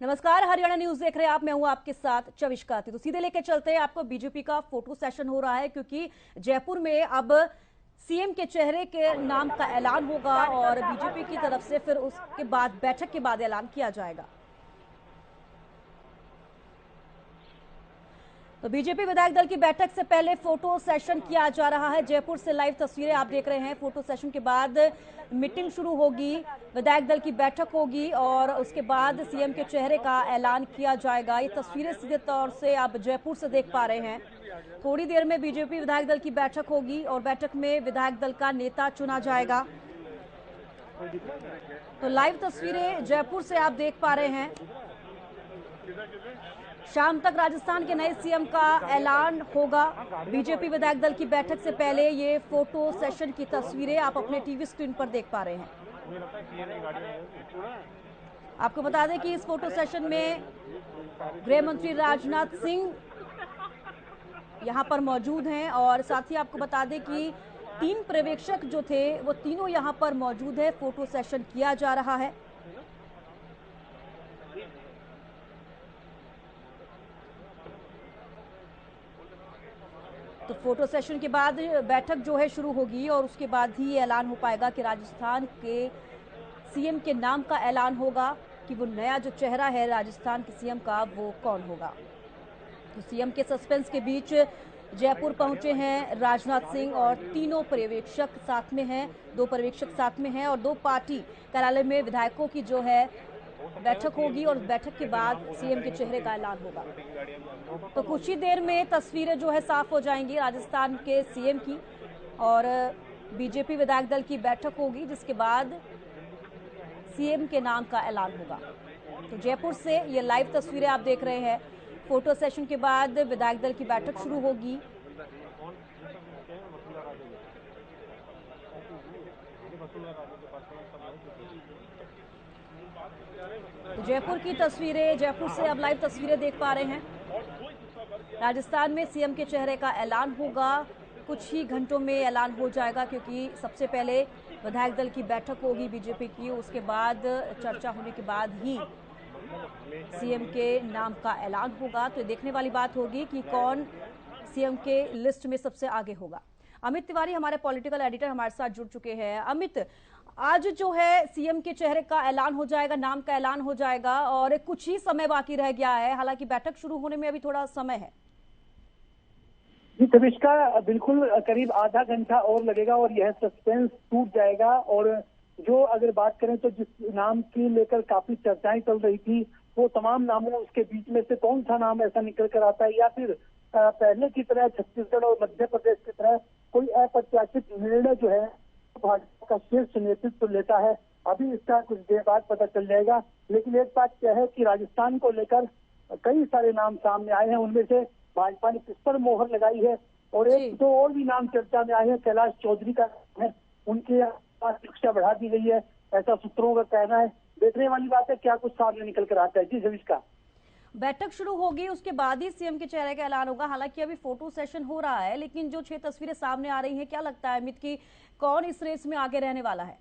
नमस्कार, हरियाणा न्यूज देख रहे हैं आप। मैं हूं आपके साथ चविष्का। तो सीधे लेके चलते हैं आपको। बीजेपी का फोटो सेशन हो रहा है क्योंकि जयपुर में अब सीएम के चेहरे के नाम का ऐलान होगा और बीजेपी की तरफ से फिर उसके बाद बैठक के बाद ऐलान किया जाएगा। तो बीजेपी विधायक दल की बैठक से पहले फोटो सेशन किया जा रहा है। जयपुर से लाइव तस्वीरें आप देख रहे हैं। फोटो सेशन के बाद मीटिंग शुरू होगी, विधायक दल की बैठक होगी और उसके बाद सीएम के चेहरे का ऐलान किया जाएगा। ये तस्वीरें सीधे तौर से आप जयपुर से देख पा रहे हैं। थोड़ी देर में बीजेपी विधायक दल की बैठक होगी और बैठक में विधायक दल का नेता चुना जाएगा। तो लाइव तस्वीरें जयपुर से आप देख पा रहे हैं। शाम तक राजस्थान के नए सीएम का ऐलान होगा। बीजेपी विधायक दल की बैठक से पहले ये फोटो सेशन की तस्वीरें आप अपने टीवी स्क्रीन पर देख पा रहे हैं। आपको बता दें कि इस फोटो सेशन में गृह मंत्री राजनाथ सिंह यहां पर मौजूद हैं और साथ ही आपको बता दें कि 3 पर्यवेक्षक जो थे वो तीनों यहां पर मौजूद है। फोटो सेशन किया जा रहा है। तो फोटो सेशन के बाद बैठक जो है शुरू होगी और उसके बाद ही ऐलान हो पाएगा कि राजस्थान के सीएम के नाम का ऐलान होगा कि वो नया जो चेहरा है राजस्थान के सीएम का वो कौन होगा। तो सीएम के सस्पेंस के बीच जयपुर पहुंचे हैं राजनाथ सिंह और तीनों पर्यवेक्षक साथ में हैं। 2 पर्यवेक्षक साथ में हैं और 2 पार्टी कार्यालय में विधायकों की जो है बैठक होगी और बैठक के बाद सीएम के चेहरे का ऐलान होगा। तो कुछ ही देर में तस्वीरें जो है साफ हो जाएंगी राजस्थान के सीएम की और बीजेपी विधायक दल की बैठक होगी जिसके बाद सीएम के नाम का ऐलान होगा। तो जयपुर से ये लाइव तस्वीरें आप देख रहे हैं। फोटो सेशन के बाद विधायक दल की बैठक शुरू होगी। तो जयपुर की तस्वीरें, जयपुर से अब लाइव तस्वीरें देख पा रहे हैं। राजस्थान में सीएम के चेहरे का ऐलान होगा। कुछ ही घंटों में ऐलान हो जाएगा क्योंकि सबसे पहले विधायक दल की बैठक होगी बीजेपी की, उसके बाद चर्चा होने के बाद ही सीएम के नाम का ऐलान होगा। तो देखने वाली बात होगी कि कौन सीएम के लिस्ट में सबसे आगे होगा। अमित तिवारी हमारे पॉलिटिकल एडिटर हमारे साथ जुड़ चुके हैं। अमित, आज जो है सीएम के चेहरे का ऐलान हो जाएगा, नाम का ऐलान हो जाएगा और कुछ ही समय बाकी रह गया है। हालांकि बैठक शुरू होने में अभी थोड़ा समय है। जी तविष्का, बिल्कुल करीब आधा घंटा और लगेगा और यह सस्पेंस टूट जाएगा। और जो अगर बात करें तो जिस नाम की लेकर काफी चर्चाएं चल रही थी वो तमाम नामों उसके बीच में से कौन सा नाम ऐसा निकल कर आता है या फिर पहले की तरह छत्तीसगढ़ और मध्य प्रदेश की तरह कोई अप्रत्याशित निर्णय जो है भाजपा का शीर्ष नेतृत्व लेता है, अभी इसका कुछ देर बाद पता चल जाएगा। लेकिन एक बात क्या है कि राजस्थान को लेकर कई सारे नाम सामने आए हैं। उनमें से भाजपा ने किस पर मोहर लगाई है और एक दो और भी नाम चर्चा में आए हैं। कैलाश चौधरी का है, उनके शिक्षा बढ़ा दी गई है, ऐसा सूत्रों का कहना है। देखने वाली बात है क्या कुछ सामने निकल कर आता है। जी सविष्का, बैठक शुरू होगी उसके बाद ही सीएम के चेहरे का ऐलान होगा। हालांकि अभी फोटो सेशन हो रहा है लेकिन जो 6 तस्वीरें सामने आ रही हैं, क्या लगता है अमित की कौन इस रेस में आगे रहने वाला है?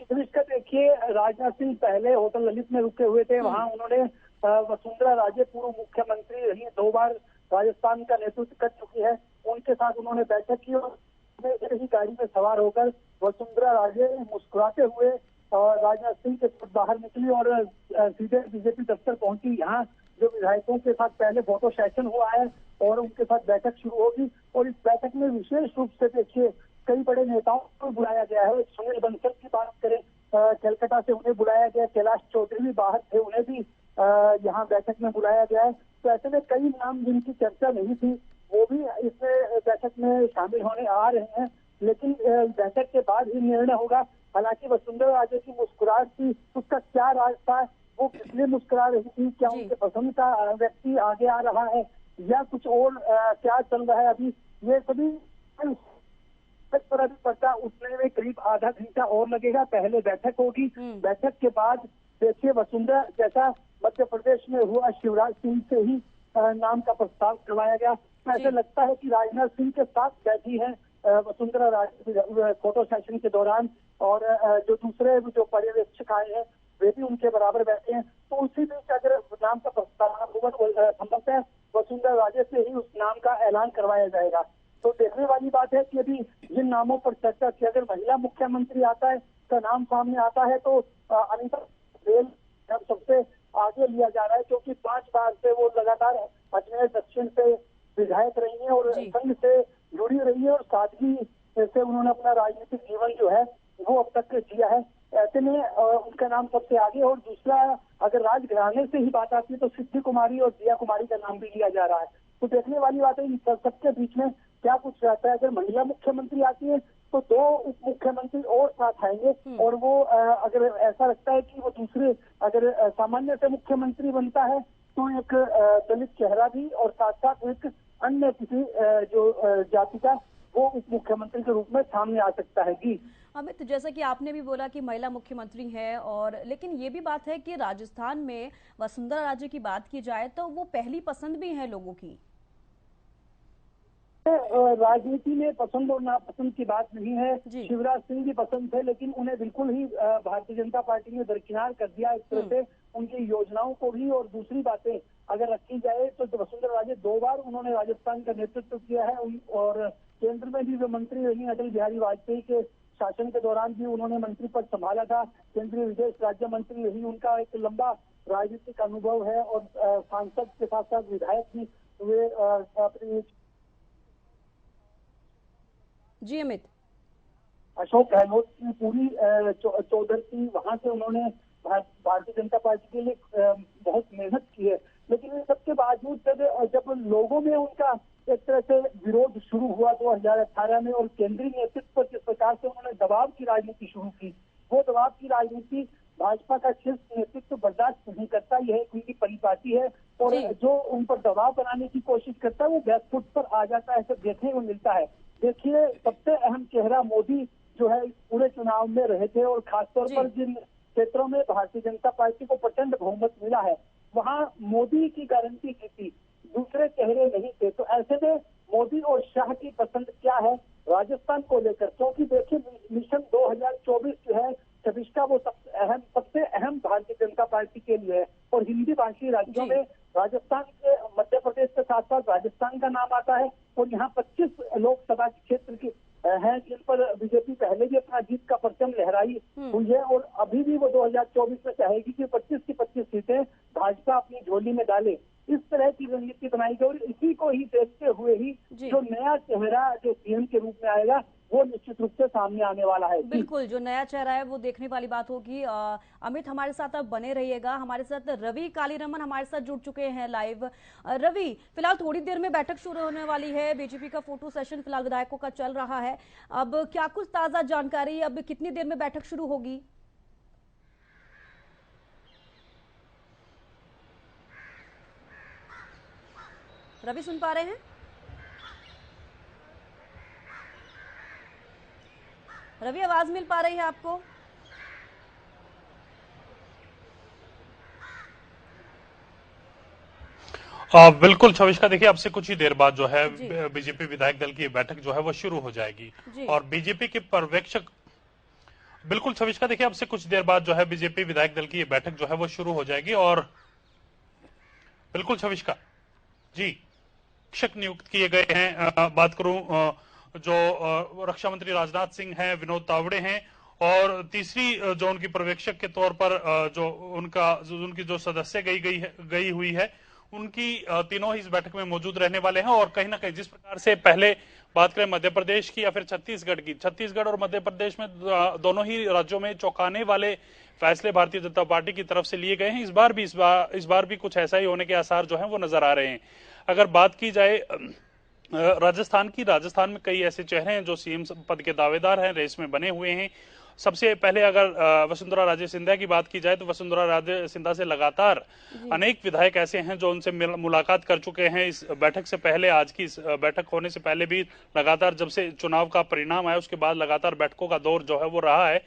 सविष्का देखिए, राजनाथ सिंह पहले होटल ललित में रुके हुए थे। वहां उन्होंने वसुंधरा राजे पूर्व मुख्यमंत्री रही, 2 बार राजस्थान का नेतृत्व कर चुकी है, उनके साथ उन्होंने बैठक की और ही गाड़ी में सवार होकर वसुंधरा राजे मुस्कुराते हुए राजनाथ सिंह के साथ बाहर निकली और सीधे बीजेपी दफ्तर पहुंची। यहाँ जो विधायकों के साथ पहले फोटो सेशन हुआ है और उनके साथ बैठक शुरू होगी और इस बैठक में विशेष रूप से देखिए कई बड़े नेताओं को बुलाया गया है। सुनील बंसल की बात करें, कलकत्ता से उन्हें बुलाया गया। कैलाश चौधरी भी बाहर थे, उन्हें भी यहाँ बैठक में बुलाया गया है। तो ऐसे में कई नाम जिनकी चर्चा नहीं थी वो भी इस बैठक में शामिल होने आ रहे हैं। लेकिन बैठक के बाद ही निर्णय होगा। हालांकि वसुंधरा राजे की मुस्कुराहट थी, उसका क्या राज था, वो किसलिए मुस्कुरा रही थी, क्या उनके पसंद का व्यक्ति आगे आ रहा है या कुछ और क्या चल रहा है, अभी ये सभी पर अभी पता उठने में करीब आधा घंटा और लगेगा। पहले बैठक होगी, बैठक के बाद देखिए वसुंधरा जैसा मध्य प्रदेश में हुआ शिवराज सिंह से ही नाम का प्रस्ताव करवाया गया। ऐसे लगता है कि राजनाथ सिंह के साथ बैठी है वसुंधरा राजे फोटो सेशन के दौरान और जो दूसरे जो पर्यवेक्षक आए हैं वे भी उनके बराबर बैठे हैं। तो उसी बीच अगर नाम का प्रस्ताव हुआ तो संभवतः वसुंधरा राजे से ही उस नाम का ऐलान करवाया जाएगा। तो देखने वाली बात है कि अभी जिन नामों पर चर्चा की, अगर महिला मुख्यमंत्री आता है का नाम सामने आता है तो अनिता पटेल सबसे आगे लिया जा रहा है, क्योंकि 5 बार से वो लगातार अजमेर दक्षिण से विधायक रही है और संघ से जुड़ी रही है और सादगी से उन्होंने अपना राजनीतिक जीवन जो है वो अब तक जिया है। ऐसे में उनका नाम सबसे आगे। और दूसरा, अगर राजघराने से ही बात आती है तो सिद्धि कुमारी और दिया कुमारी का नाम भी लिया जा रहा है। तो देखने वाली बात है इन सबके बीच में क्या कुछ रहता है। अगर महिला मुख्यमंत्री आती है तो 2 उप मुख्यमंत्री और साथ आएंगे और वो अगर ऐसा लगता है कि वो दूसरे अगर सामान्य से मुख्यमंत्री बनता है तो एक दलित चेहरा भी और साथ साथ एक अन्य किसी जो जाति का वो उप मुख्यमंत्री के रूप में सामने आ सकता है। जी अमित, जैसा कि आपने भी बोला कि महिला मुख्यमंत्री है, और लेकिन ये भी बात है कि राजस्थान में वसुंधरा राजे की बात की जाए तो वो पहली पसंद भी है लोगों की। राजनीति में पसंद और नापसंद की बात नहीं है। शिवराज सिंह की पसंद है, लेकिन उन्हें बिल्कुल ही भारतीय जनता पार्टी ने दरकिनार कर दिया एक तरह से उनकी योजनाओं को भी। और दूसरी बातें अगर रखी जाए तो वसुंधरा राजे 2 बार उन्होंने राजस्थान का नेतृत्व किया है और केंद्र में भी वे मंत्री रही। अटल बिहारी वाजपेयी के शासन के दौरान भी उन्होंने मंत्री पद संभाला था। केंद्रीय विदेश राज्य मंत्री रही। उनका एक लंबा राजनीतिक अनुभव है और सांसद के साथ साथ विधायक भी वे अपनी। जी अमित, अशोक गहलोत की पूरी चौधर की वहां से उन्होंने भारतीय जनता पार्टी के लिए बहुत मेहनत की है। लेकिन इन सबके बावजूद जब लोगों में उनका एक तरह से विरोध शुरू हुआ 2018 में और केंद्रीय नेतृत्व पर जिस प्रकार से उन्होंने दबाव की राजनीति शुरू की, वो दबाव की राजनीति भाजपा का शीर्ष नेतृत्व बर्दाश्त नहीं करता। यह उनकी परिपाटी है और जो उन पर दबाव बनाने की कोशिश करता है वो बैकफुट पर आ जाता है, ऐसा देखने को मिलता है। देखिए, सबसे अहम चेहरा मोदी जो है पूरे चुनाव में रहे थे और खासतौर पर जिन क्षेत्रों में भारतीय जनता पार्टी को प्रचंड बहुमत मिला है वहां मोदी की गारंटी की थी, दूसरे चेहरे नहीं थे। तो ऐसे में मोदी और शाह की पसंद क्या है राजस्थान को लेकर, क्योंकि देखिए मिशन 2024 जो है छब्बीस का वो सबसे अहम भारतीय जनता पार्टी के लिए है। और हिंदी भाषी राज्यों में राजस्थान के मध्य प्रदेश के साथ साथ राजस्थान का नाम आता है और यहाँ 25 लोकसभा क्षेत्र की हैं जिन पर बीजेपी पहले भी अपना जीत का परचम लहराई हुई है और अभी भी वो 2024 में चाहेगी कि 25 की 25 सीटें भाजपा अपनी झोली में डाले। इस तरह की रणनीति बनाई गई और इसी को ही देखते हुए ही जो नया चेहरा जो सीएम के रूप में आएगा वो निश्चित रूप से सामने आने वाला है। बिल्कुल, जो नया चेहरा है वो देखने वाली बात होगी। अमित, हमारे साथ अब बने रहिएगा। हमारे साथ रवि कालीरमन हमारे साथ जुड़ चुके हैं लाइव। रवि, फिलहाल थोड़ी देर में बैठक शुरू होने वाली है। बीजेपी का फोटो सेशन फिलहाल विधायकों का चल रहा है। अब क्या कुछ ताजा जानकारी, अब कितनी देर में बैठक शुरू होगी? रवि, सुन पा रहे हैं? रवि, आवाज मिल पा रही है आपको? बिल्कुल छविष्का, देखिए आपसे कुछ ही देर बाद जो है बीजेपी विधायक दल की बैठक जो है वो शुरू हो जाएगी और बीजेपी के पर्यवेक्षक बिल्कुल छविष्का, देखिए आपसे कुछ देर बाद जो है बीजेपी विधायक दल की ये बैठक जो है वो शुरू हो जाएगी और बिल्कुल छविष्का जी शिक्षक नियुक्त किए गए हैं। बात करूं जो रक्षा मंत्री राजनाथ सिंह हैं, विनोद तावड़े हैं और तीसरी जो उनकी पर्यवेक्षक के तौर पर जो उनकी जो सदस्य गई हुई है उनकी तीनों ही इस बैठक में मौजूद रहने वाले हैं। और कहीं ना कहीं जिस प्रकार से पहले बात करें मध्य प्रदेश की या फिर छत्तीसगढ़ की, छत्तीसगढ़ और मध्य प्रदेश में दोनों ही राज्यों में चौंकाने वाले फैसले भारतीय जनता पार्टी की तरफ से लिए गए हैं। इस बार भी कुछ ऐसा ही होने के आसार जो हैं वो नजर आ रहे हैं। अगर बात की जाए राजस्थान में कई ऐसे चेहरे हैं जो सीएम पद के दावेदार हैं, रेस में बने हुए हैं। सबसे पहले अगर वसुंधरा राजे सिंधिया की बात की जाए तो वसुंधरा राजे सिंधिया से लगातार अनेक विधायक ऐसे हैं जो उनसे मुलाकात कर चुके हैं। इस बैठक से पहले, आज की इस बैठक होने से पहले भी लगातार जब से चुनाव का परिणाम आया उसके बाद लगातार बैठकों का दौर जो है वो रहा है।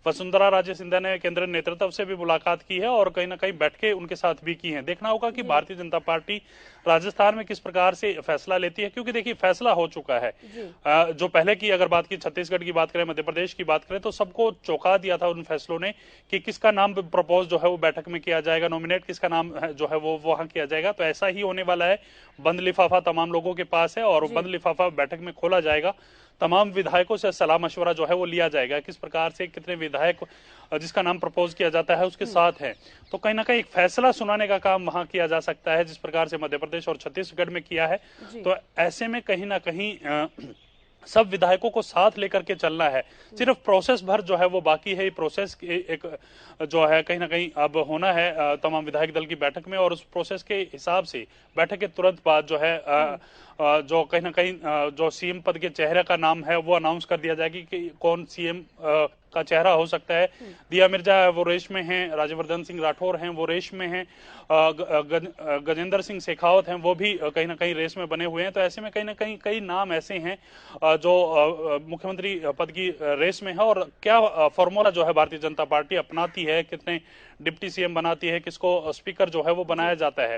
वसुंधरा राजे सिंधिया ने केंद्रीय नेतृत्व से भी मुलाकात की है और कहीं ना कहीं बैठकें उनके साथ भी की हैं। देखना होगा कि भारतीय जनता पार्टी राजस्थान में किस प्रकार से फैसला लेती है, क्योंकि देखिए फैसला हो चुका है। जो पहले की अगर बात की, छत्तीसगढ़ की बात करें, मध्य प्रदेश की बात करें, तो सबको चौंका दिया था उन फैसलों ने कि किसका नाम प्रपोज जो है वो बैठक में किया जाएगा, नॉमिनेट किसका नाम जो है वो वहां किया जाएगा। तो ऐसा ही होने वाला है। बंद लिफाफा तमाम लोगों के पास है और बंद लिफाफा बैठक में खोला जाएगा। तमाम विधायकों से सलाह मशवरा जो है वो लिया जाएगा, किस प्रकार से कितने विधायक जिसका नाम प्रपोज किया जाता है उसके साथ है। तो कहीं ना कहीं एक फैसला सुनाने का काम वहां किया जा सकता है, जिस प्रकार से मध्य प्रदेश और छत्तीसगढ़ में किया है। तो ऐसे में कहीं ना कहीं सब विधायकों को साथ लेकर के चलना है। सिर्फ प्रोसेस भर जो है वो बाकी है। प्रोसेस एक जो है कहीं ना कहीं अब होना है तमाम विधायक दल की बैठक में, और उस प्रोसेस के हिसाब से बैठक के तुरंत बाद जो है जो कहीं ना कहीं जो सीएम पद के चेहरे का नाम है वो अनाउंस कर दिया जाएगी कि कौन सीएम का चेहरा हो सकता है। दिया मिर्जा वो रेस में हैं, राज्यवर्धन सिंह राठौर हैं वो रेस में हैं, गजेंद्र सिंह शेखावत हैं वो भी कहीं ना कहीं रेस में बने हुए हैं। तो ऐसे में कहीं ना कहीं कई नाम ऐसे हैं जो मुख्यमंत्री पद की रेस में है। और क्या फॉर्मूला जो है भारतीय जनता पार्टी अपनाती है, कितने डिप्टी सीएम बनाती है, किसको स्पीकर जो है वो बनाया जाता है,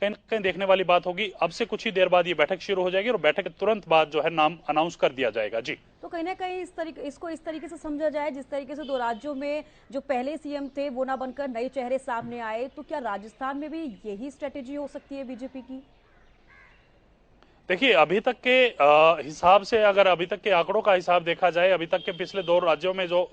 कहीं ना कहीं देखने वाली बात होगी। अब से कुछ ही देर बाद ये बैठक शुरू हो जाएगी और बैठक के तुरंत बाद जो है नाम अनाउंस कर दिया जाएगा। जी, तो कहीं ना कहीं इसको इस तरीके से समझा जाए, जिस तरीके से 2 राज्यों में जो पहले सीएम थे वो ना बनकर नए चेहरे सामने आए, तो क्या राजस्थान में भी यही स्ट्रेटेजी हो सकती है बीजेपी की? देखिए अभी तक के हिसाब से, अगर अभी तक के आंकड़ों का हिसाब देखा जाए, अभी तक के पिछले 2 राज्यों में जो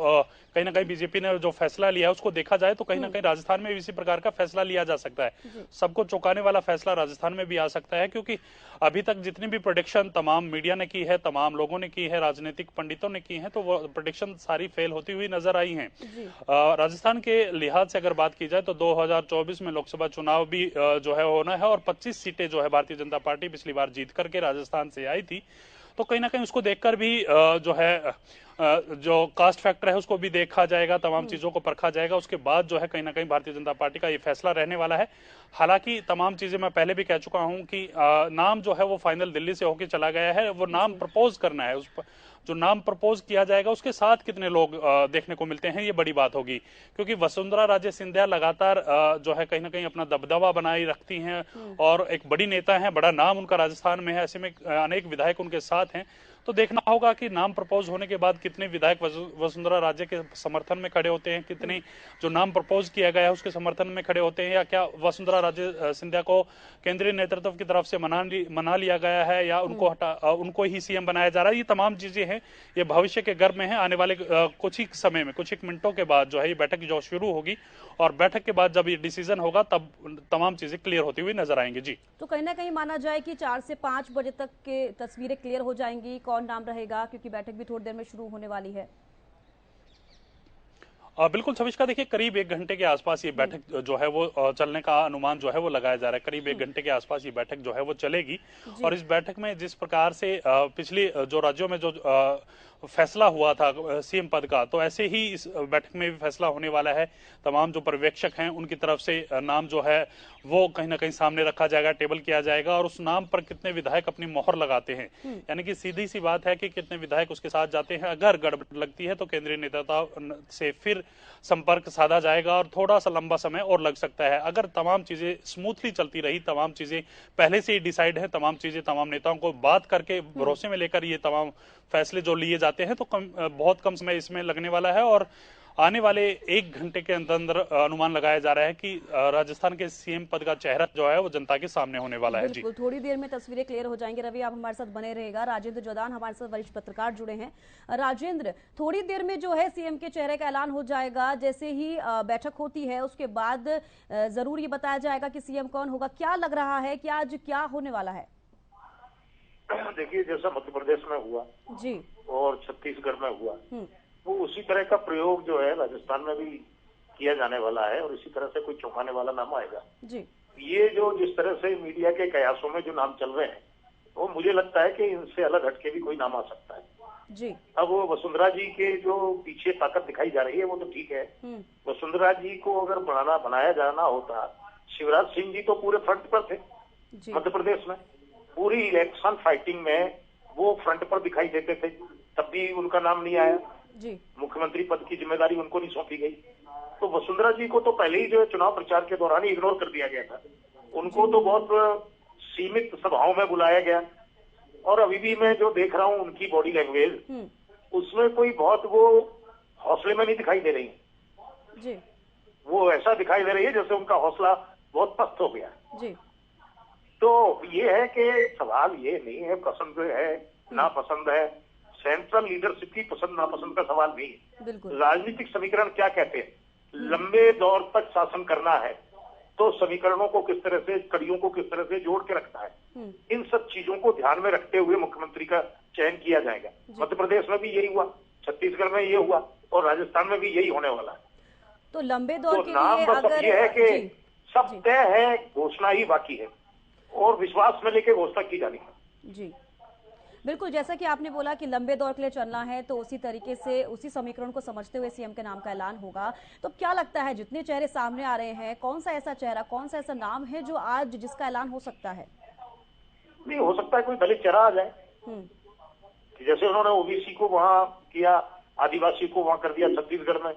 कहीं ना कहीं बीजेपी ने जो फैसला लिया है उसको देखा जाए तो कहीं ना कहीं राजस्थान में भी इसी प्रकार का फैसला लिया जा सकता है। सबको चौंकाने वाला फैसला राजस्थान में भी आ सकता है, क्योंकि अभी तक जितनी भी प्रेडिक्शन तमाम मीडिया ने की है, तमाम लोगों ने की है, राजनीतिक पंडितों ने की है, तो वो प्रेडिक्शन सारी फेल होती हुई नजर आई हैं। राजस्थान के लिहाज से अगर बात की जाए तो 2024 में लोकसभा चुनाव भी जो है होना है और 25 सीटें जो है भारतीय जनता पार्टी पिछली बार जीत करके राजस्थान से आई थी। तो कहीं ना कहीं उसको देखकर भी जो है जो कास्ट फैक्टर है उसको भी देखा जाएगा, तमाम चीजों को परखा जाएगा। उसके बाद जो है कहीं ना कहीं भारतीय जनता पार्टी का ये फैसला रहने वाला है। हालांकि तमाम चीजें मैं पहले भी कह चुका हूं कि नाम जो है वो फाइनल दिल्ली से होकर चला गया है। वो नाम प्रपोज करना है, उस जो नाम प्रपोज किया जाएगा उसके साथ कितने लोग देखने को मिलते हैं, ये बड़ी बात होगी। क्योंकि वसुंधरा राजे सिंधिया लगातार जो है कहीं ना कहीं अपना दबदबा बनाए रखती हैं और एक बड़ी नेता है, बड़ा नाम उनका राजस्थान में है। ऐसे में अनेक विधायक उनके साथ हैं। तो देखना होगा कि नाम प्रपोज होने के बाद कितने विधायक वसुंधरा राजे के समर्थन में खड़े होते हैं, कितने जो नाम प्रपोज किया गया है उसके समर्थन में खड़े होते हैं, या क्या वसुंधरा राजे सिंधिया को केंद्रीय नेतृत्व की तरफ से मना लिया गया है या उनको ही सीएम बनाया जा रहा है। ये तमाम चीजें हैं, ये भविष्य के गर्भ में है। आने वाले कुछ ही समय में, कुछ एक मिनटों के बाद जो है ये बैठक जो शुरू होगी और बैठक के बाद जब ये डिसीजन होगा तब तमाम चीजें क्लियर होती हुई नजर आएंगी। जी, तो कहीं ना कहीं माना जाए कि 4 से 5 बजे तक के तस्वीरें क्लियर हो जाएंगी, कौन नाम रहेगा, क्योंकि बैठक भी थोड़ी देर में शुरू होने वाली है। बिल्कुल छविष्का, देखिए करीब 1 घंटे के आसपास ये बैठक जो है वो चलने का अनुमान जो है वो लगाया जा रहा है। करीब 1 घंटे के आसपास ये बैठक जो है वो चलेगी। और इस बैठक में जिस प्रकार से पिछली जो राज्यों में जो फैसला हुआ था सीएम पद का, तो ऐसे ही इस बैठक में भी फैसला होने वाला है। तमाम जो पर्यवेक्षक हैं उनकी तरफ से नाम जो है वो कहीं ना कहीं सामने रखा जाएगा, टेबल किया जाएगा और उस नाम पर कितने विधायक अपनी मोहर लगाते हैं, यानी कि सीधी सी बात है कि कितने विधायक उसके साथ जाते हैं। अगर गड़बड़ लगती है तो केंद्रीय नेतृत्व से फिर संपर्क साधा जाएगा और थोड़ा सा लंबा समय और लग सकता है। अगर तमाम चीजें स्मूथली चलती रही, तमाम चीजें पहले से ही डिसाइड है, तमाम चीजें तमाम नेताओं को बात करके भरोसे में लेकर ये तमाम फैसले जो लिए जाते हैं, तो बहुत कम समय इसमें लगने वाला है। और आने वाले 1 घंटे के अंदर अनुमान लगाया जा रहा है कि राजस्थान के सीएम पद का चेहरा जो है वो जनता के सामने होने वाला है। जी, थोड़ी देर में तस्वीरें क्लियर हो जाएंगी। रवि, आप हमारे साथ बने रहेगा। राजेंद्र जोदान हमारे साथ वरिष्ठ पत्रकार जुड़े हैं। राजेंद्र, थोड़ी देर में जो है सीएम के चेहरे का ऐलान हो जाएगा। जैसे ही बैठक होती है उसके बाद जरूर ये बताया जाएगा कि सीएम कौन होगा। क्या लग रहा है कि आज क्या होने वाला है? देखिए, जैसा मध्य प्रदेश में हुआ जी और छत्तीसगढ़ में हुआ, वो उसी तरह का प्रयोग जो है राजस्थान में भी किया जाने वाला है और इसी तरह से कोई चौंकाने वाला नाम आएगा। जी, ये जो जिस तरह से मीडिया के कयासों में जो नाम चल रहे हैं, वो मुझे लगता है कि इनसे अलग हटके भी कोई नाम आ सकता है। जी, अब वो वसुंधरा जी के जो पीछे ताकत दिखाई जा रही है वो तो ठीक है। वसुंधरा जी को अगर बनाया जाना होता, शिवराज सिंह जी तो पूरे फ्रंट पर थे मध्य प्रदेश में, पूरी इलेक्शन फाइटिंग में वो फ्रंट पर दिखाई देते थे, तब भी उनका नाम नहीं आया। जी। मुख्यमंत्री पद की जिम्मेदारी उनको नहीं सौंपी गई। तो वसुंधरा जी को तो पहले ही जो है चुनाव प्रचार के दौरान ही इग्नोर कर दिया गया था। उनको तो बहुत सीमित सभाओं में बुलाया गया, और अभी भी मैं जो देख रहा हूँ उनकी बॉडी लैंग्वेज, उसमें कोई बहुत वो हौसले में नहीं दिखाई दे रही जी। वो ऐसा दिखाई दे रही है जैसे उनका हौसला बहुत पस्त हो गया जी। तो ये है कि सवाल ये नहीं है पसंद है नापसंद है, सेंट्रल लीडरशिप की पसंद नापसंद का सवाल नहीं है। राजनीतिक समीकरण क्या कहते हैं? लंबे दौर तक शासन करना है तो समीकरणों को किस तरह से, कड़ियों को किस तरह से जोड़ के रखना है, इन सब चीजों को ध्यान में रखते हुए मुख्यमंत्री का चयन किया जाएगा। मध्य प्रदेश में भी यही हुआ, छत्तीसगढ़ में ये हुआ, और राजस्थान में भी यही होने वाला है। तो लंबे दौर के नाम लिए बस अगर ये है कि सब तय है, घोषणा ही बाकी है, और विश्वास में लेके घोषणा की जानी है। जी बिल्कुल, जैसा कि आपने बोला कि लंबे दौर के लिए चलना है, तो उसी तरीके से उसी समीकरण को समझते हुए सीएम के नाम का ऐलान होगा। तो क्या लगता है, जितने चेहरे सामने आ रहे हैं, कौन सा ऐसा चेहरा, कौन सा ऐसा नाम है जो आज जिसका ऐलान हो सकता है? नहीं हो सकता है कोई दलित चेहरा आ जाए, जैसे उन्होंने ओबीसी को वहां किया, आदिवासी को वहां कर दिया छत्तीसगढ़ में,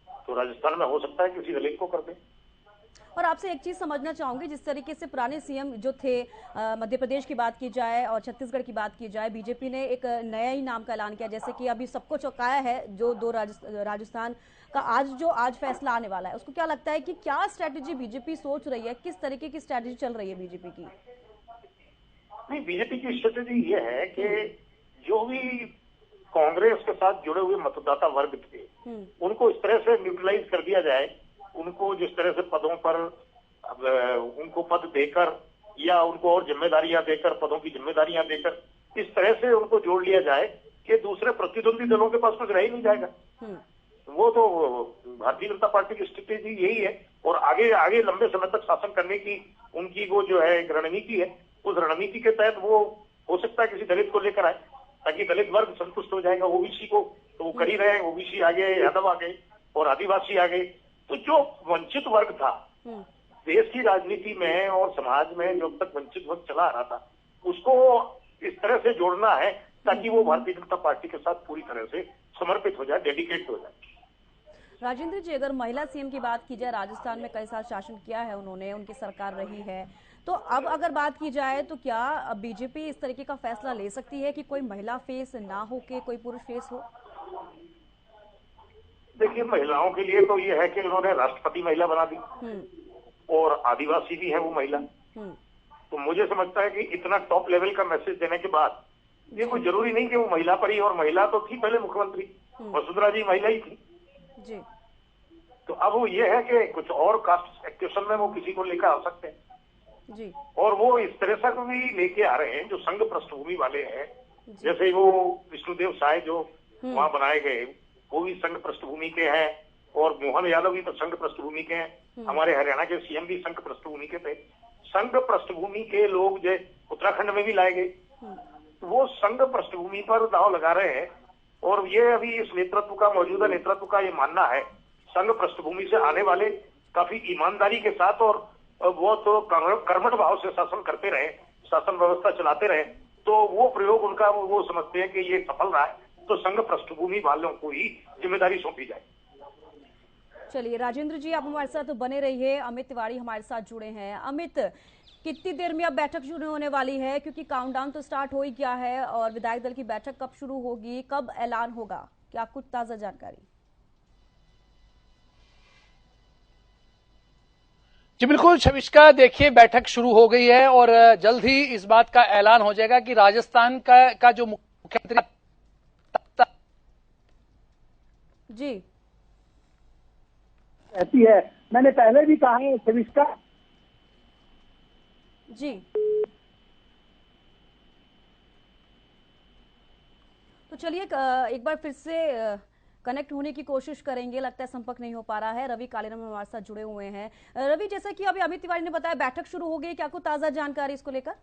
तो राजस्थान में हो सकता है किसी दलित को कर दे। और आपसे एक चीज समझना चाहूंगी, जिस तरीके से पुराने सीएम जो थे, मध्य प्रदेश की बात की जाए और छत्तीसगढ़ की बात की जाए, बीजेपी ने एक नया ही नाम का ऐलान किया, जैसे कि अभी सबको चौंकाया है जो दो राजस्थान का आज फैसला आने वाला है। उसको क्या लगता है कि क्या स्ट्रेटेजी बीजेपी सोच रही है, किस तरीके की स्ट्रेटेजी चल रही है बीजेपी की? नहीं, बीजेपी की स्ट्रेटेजी ये है कि जो भी कांग्रेस के साथ जुड़े हुए मतदाता वर्ग थे उनको इस तरह से न्यूट्रलाइज कर दिया जाए, उनको जिस तरह से पदों पर उनको पद देकर या उनको और जिम्मेदारियां देकर, पदों की जिम्मेदारियां देकर इस तरह से उनको जोड़ लिया जाए कि दूसरे प्रतिद्वंदी दलों के पास कुछ रह ही नहीं जाएगा। वो तो भारतीय जनता पार्टी की स्ट्रेटेजी यही है, और आगे आगे लंबे समय तक शासन करने की उनकी वो जो है रणनीति है, उस रणनीति के तहत वो हो सकता है किसी दलित को लेकर आए ताकि दलित वर्ग संतुष्ट हो जाएगा। ओबीसी को तो वो कर ही रहे हैं, ओबीसी आ गए, यादव आ गए और आदिवासी आ गए। तो जो वंचित वर्ग था देश की राजनीति में और समाज में, जो तक वंचित वर्ग चला आ रहा था, उसको इस तरह से जोड़ना है ताकि वो भारतीय जनता पार्टी के साथ पूरी तरह से समर्पित हो जाए, डेडिकेट हो जाए। राजेंद्र जी, अगर महिला सीएम की बात की जाए, राजस्थान में कई साल शासन किया है उन्होंने, उनकी सरकार रही है, तो अब अगर बात की जाए तो क्या बीजेपी इस तरीके का फैसला ले सकती है कि कोई महिला फेस ना हो के कोई पुरुष फेस हो? देखिए, महिलाओं के लिए तो ये है कि उन्होंने राष्ट्रपति महिला बना दी और आदिवासी भी है वो महिला, तो मुझे समझता है कि इतना टॉप लेवल का मैसेज देने के बाद ये कोई जरूरी नहीं कि वो महिला पर ही, और महिला तो थी पहले मुख्यमंत्री, वसुंधरा जी महिला ही थी जी। तो अब वो ये है कि कुछ और कास्ट एक्टिवेशन में वो किसी को लेकर आ सकते हैं जी। और वो इस तरह से भी लेके आ रहे हैं जो संघ पृष्ठभूमि वाले हैं, जैसे वो विष्णुदेव साय जो वहां बनाए गए वो भी संघ पृष्ठभूमि के हैं, और मोहन यादव भी तो संघ पृष्ठभूमि के हैं, हमारे हरियाणा के सीएम भी संघ पृष्ठभूमि के थे। संघ पृष्ठभूमि के लोग जो उत्तराखंड में भी लाए गए, तो वो संघ पृष्ठभूमि पर दांव लगा रहे हैं, और ये अभी इस नेतृत्व का, मौजूदा नेतृत्व का ये मानना है संघ पृष्ठभूमि से आने वाले काफी ईमानदारी के साथ और वो तो कर्मठ भाव से शासन करते रहे, शासन व्यवस्था चलाते रहे, तो वो प्रयोग उनका वो समझते हैं कि ये सफल रहा है, तो संघ पृष्ठभूमि वालों को ही जिम्मेदारी सौंपी जाए। चलिए राजेंद्र जी, आप हमारे साथ बने रहिए। अमित तिवारी हमारे साथ जुड़े हैं। अमित, कितनी देर में अब बैठक शुरू होने वाली है, क्योंकि काउंटडाउन तो स्टार्ट हो ही गया है, और विधायक दल की बैठक कब शुरू होगी, कब ऐलान होगा, क्या कुछ ताजा जानकारी? जी बिल्कुल शविष्का, देखिए बैठक शुरू हो गई है और जल्द ही इस बात का ऐलान हो जाएगा कि राजस्थान का जो मुख्यमंत्री जी ऐसी है, मैंने पहले भी कहा है शविष्का जी। तो चलिए एक बार फिर से कनेक्ट होने की कोशिश करेंगे, लगता है संपर्क नहीं हो पा रहा है। रवि कालेराम हमारे साथ जुड़े हुए हैं। रवि, जैसा कि अभी अमित तिवारी ने बताया बैठक शुरू हो गई, क्या कुछ ताजा जानकारी इसको लेकर?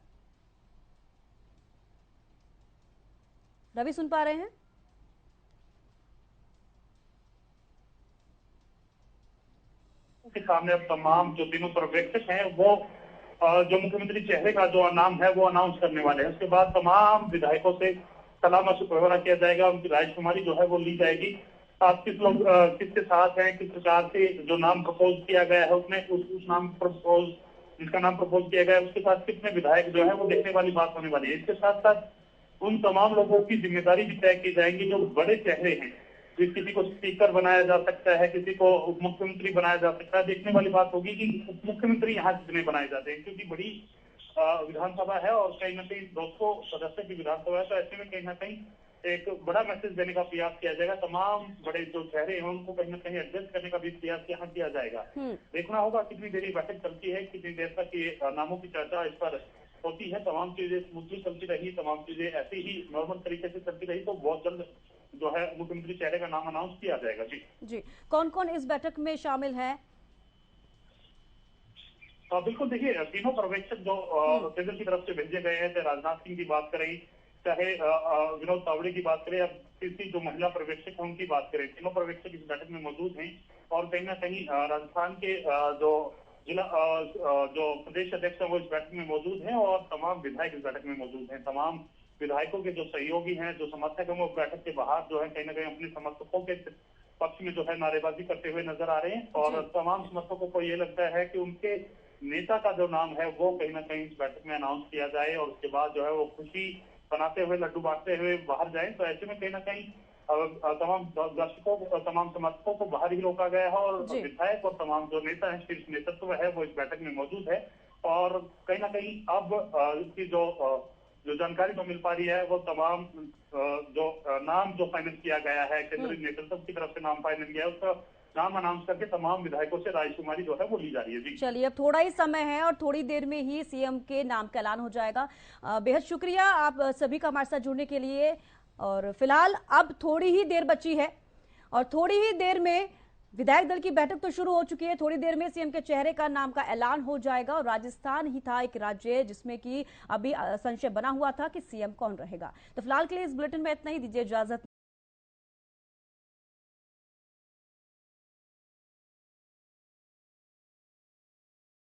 रवि सुन पा रहे हैं? के सामने अब तमाम जो तीनों पर्यवेक्षक हैं वो जो मुख्यमंत्री चेहरे का जो नाम है वो अनाउंस करने वाले हैं। उसके बाद तमाम विधायकों से सलाह मशवरा किया जाएगा, उनकी रायशुमारी जो है वो ली जाएगी। आप किस लोग किसके साथ हैं, किस प्रकार से जो नाम प्रपोज किया गया है उसमें उस नाम प्रपोज जिसका नाम प्रपोज किया गया है उसके साथ कितने विधायक जो है वो देखने वाली बात होने वाली है। इसके साथ साथ उन तमाम लोगों की जिम्मेदारी भी तय की जाएंगी जो बड़े चेहरे हैं। किसी को स्पीकर बनाया जा सकता है, किसी को उप मुख्यमंत्री बनाया जा सकता है। देखने वाली बात होगी कि उप मुख्यमंत्री यहाँ कितने बनाए जाते हैं, क्योंकि बड़ी विधानसभा है और कहीं ना कहीं 200 सदस्य की विधानसभा है। तो ऐसे में कहीं ना कहीं एक बड़ा मैसेज देने का प्रयास किया जाएगा। तमाम बड़े जो चेहरे हैं उनको कहीं ना कहीं एडजस्ट करने का भी प्रयास यहाँ किया जाएगा। देखना होगा कितनी देर बैठक चलती है, कितनी देर तक ये नामों की चर्चा इस पर होती है। तमाम चीजें स्मूथली चलती रही, तमाम चीजें ऐसे ही नॉर्मल तरीके से चलती रही तो बहुत जल्द जो है मुख्यमंत्री चेहरे का नाम अनाउंस किया जाएगा। जी कौन कौन इस बैठक में शामिल है? बिल्कुल, देखिए तीनों पर्यवेक्षक जो केंद्र की तरफ से भेजे गए हैं, चाहे राजनाथ सिंह की बात करें, चाहे विनोद तावड़े की बात करें या तीसरी जो महिला पर्यवेक्षक है उनकी बात करें, तीनों पर्यवेक्षक इस बैठक में मौजूद हैं। और कहीं ना कहीं राजस्थान के जो जिला जो प्रदेश अध्यक्ष है वो इस बैठक में मौजूद हैं और तमाम विधायक इस बैठक में मौजूद हैं। तमाम विधायकों के जो सहयोगी हैं, जो समर्थक हैं, वो बैठक के बाहर जो है कहीं ना कहीं अपने समर्थकों के पक्ष में जो है नारेबाजी करते हुए नजर आ रहे हैं। और तमाम समर्थकों को ये लगता है कि उनके नेता का जो नाम है वो कहीं ना कहीं इस बैठक में अनाउंस किया जाए और उसके बाद जो है वो खुशी बनाते हुए, लड्डू बांटते हुए बाहर जाए। तो ऐसे में कहीं ना कहीं तमाम दर्शकों को, तमाम समर्थकों को बाहर ही रोका गया है और विधायक और तमाम जो नेता है, शीर्ष नेतृत्व है वो इस बैठक में मौजूद है। और कहीं ना कहीं अब इसकी जो जानकारी जो मिल पा रही है वो तमाम जो नाम जो फाइनल किया गया है, केंद्रीय नेतृत्व की तरफ से नाम फाइनल किया है, उसका नाम अनाउंस करके तमाम विधायकों से रायशुमारी जो है वो ली जा रही है। जी चलिए, अब थोड़ा ही समय है और थोड़ी देर में ही सीएम के नाम का ऐलान हो जाएगा। बेहद शुक्रिया आप सभी का हमारे साथ जुड़ने के लिए। और फिलहाल अब थोड़ी ही देर बची है और थोड़ी ही देर में विधायक दल की बैठक तो शुरू हो चुकी है। थोड़ी देर में सीएम के चेहरे का नाम का ऐलान हो जाएगा और राजस्थान ही था एक राज्य जिसमें कि अभी संशय बना हुआ था कि सीएम कौन रहेगा। तो फिलहाल के लिए इस बुलेटिन में इतना ही, दीजिए इजाजत।